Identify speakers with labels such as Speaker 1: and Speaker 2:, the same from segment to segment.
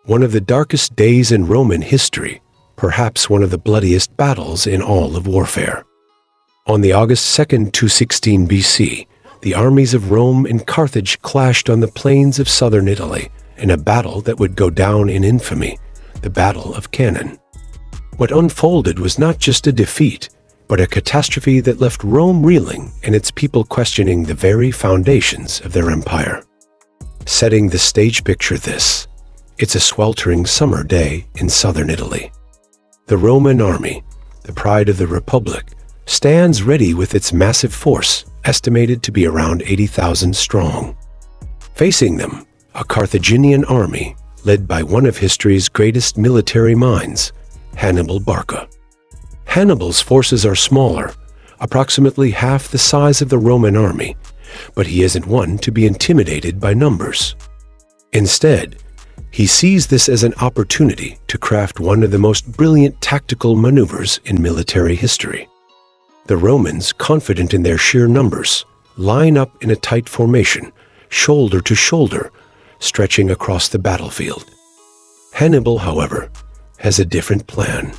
Speaker 1: one of the darkest days in Roman history, perhaps one of the bloodiest battles in all of warfare. On the August 2nd, 216 BC, the armies of Rome and Carthage clashed on the plains of southern Italy in a battle that would go down in infamy, the Battle of Cannae. What unfolded was not just a defeat, but a catastrophe that left Rome reeling and its people questioning the very foundations of their empire. Setting the stage, picture this. It's a sweltering summer day in southern Italy. The Roman army, the pride of the Republic, stands ready with its massive force, estimated to be around 80,000 strong. Facing them, a Carthaginian army led by one of history's greatest military minds, Hannibal Barca. Hannibal's forces are smaller, approximately half the size of the Roman army, but he isn't one to be intimidated by numbers. Instead, he sees this as an opportunity to craft one of the most brilliant tactical maneuvers in military history. The Romans, confident in their sheer numbers, line up in a tight formation, shoulder to shoulder, stretching across the battlefield. Hannibal, however, has a different plan.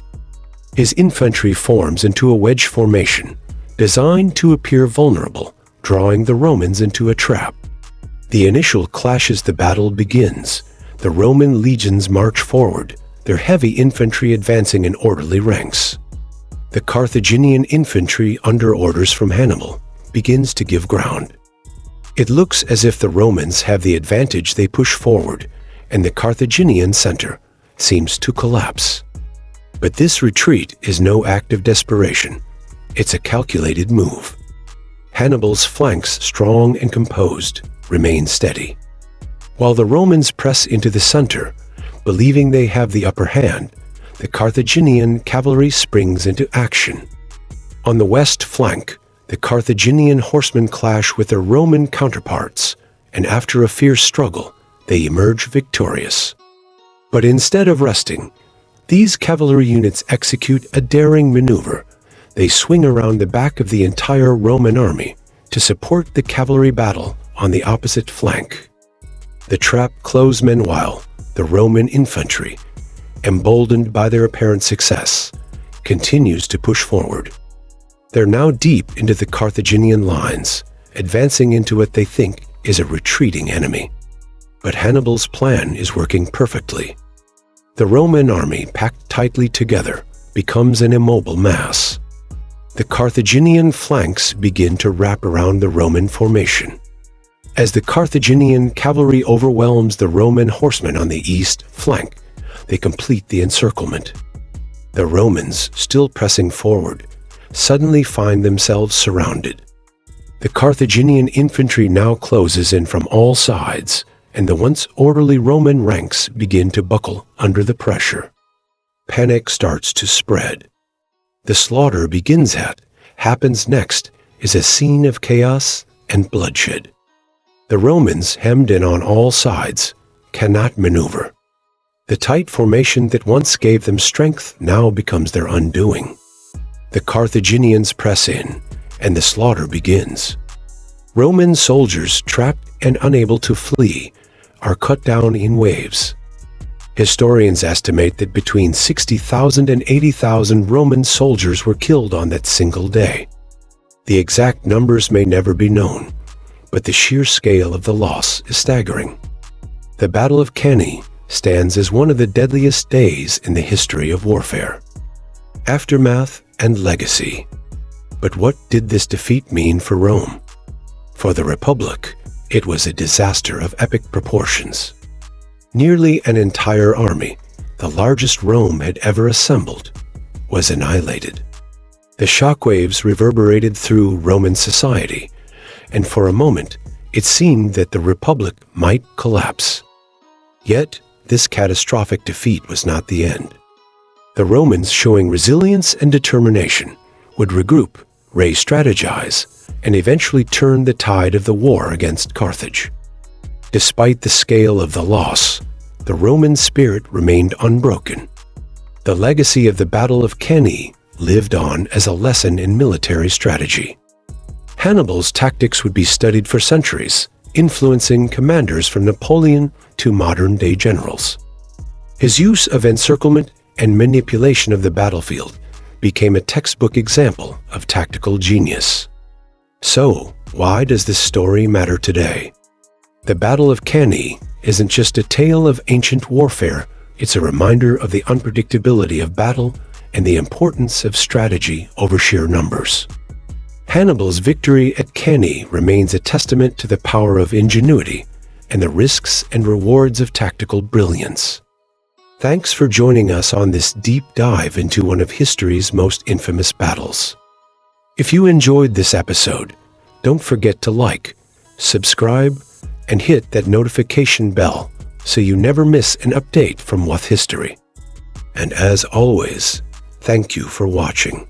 Speaker 1: His infantry forms into a wedge formation, designed to appear vulnerable, drawing the Romans into a trap. The initial clash as the battle begins. The Roman legions march forward, their heavy infantry advancing in orderly ranks. The Carthaginian infantry, under orders from Hannibal, begins to give ground. It looks as if the Romans have the advantage. They push forward, and the Carthaginian center seems to collapse. But this retreat is no act of desperation. It's a calculated move. Hannibal's flanks, strong and composed, remain steady, while the Romans press into the center, believing they have the upper hand. The Carthaginian cavalry springs into action. On the west flank, the Carthaginian horsemen clash with their Roman counterparts, and after a fierce struggle, they emerge victorious. But instead of resting, these cavalry units execute a daring maneuver. They swing around the back of the entire Roman army to support the cavalry battle on the opposite flank. The trap closes. Meanwhile, the Roman infantry, emboldened by their apparent success, continues to push forward. They're now deep into the Carthaginian lines, advancing into what they think is a retreating enemy. But Hannibal's plan is working perfectly. The Roman army, packed tightly together, becomes an immobile mass. The Carthaginian flanks begin to wrap around the Roman formation. As the Carthaginian cavalry overwhelms the Roman horsemen on the east flank, they complete the encirclement. The Romans, still pressing forward, suddenly find themselves surrounded. The Carthaginian infantry now closes in from all sides, and the once orderly Roman ranks begin to buckle under the pressure. Panic starts to spread. The slaughter begins. Happens next is a scene of chaos and bloodshed. The Romans, hemmed in on all sides, cannot maneuver. The tight formation that once gave them strength now becomes their undoing. The Carthaginians press in, and the slaughter begins. Roman soldiers, trapped and unable to flee, are cut down in waves. Historians estimate that between 60,000 and 80,000 Roman soldiers were killed on that single day. The exact numbers may never be known, but the sheer scale of the loss is staggering. The Battle of Cannae stands as one of the deadliest days in the history of warfare. Aftermath and legacy. But what did this defeat mean for Rome? For the Republic, it was a disaster of epic proportions. Nearly an entire army, the largest Rome had ever assembled, was annihilated. The shockwaves reverberated through Roman society, and for a moment, it seemed that the Republic might collapse. Yet, this catastrophic defeat was not the end. The Romans, showing resilience and determination, would regroup, re-strategize, and eventually turn the tide of the war against Carthage. Despite the scale of the loss, the Roman spirit remained unbroken. The legacy of the Battle of Cannae lived on as a lesson in military strategy. Hannibal's tactics would be studied for centuries, influencing commanders from Napoleon to modern-day generals. His use of encirclement and manipulation of the battlefield became a textbook example of tactical genius. So, why does this story matter today? The Battle of Cannae isn't just a tale of ancient warfare, it's a reminder of the unpredictability of battle and the importance of strategy over sheer numbers. Hannibal's victory at Cannae remains a testament to the power of ingenuity and the risks and rewards of tactical brilliance. Thanks for joining us on this deep dive into one of history's most infamous battles. If you enjoyed this episode, don't forget to like, subscribe, and hit that notification bell so you never miss an update from WhoTheHistory. And as always, thank you for watching.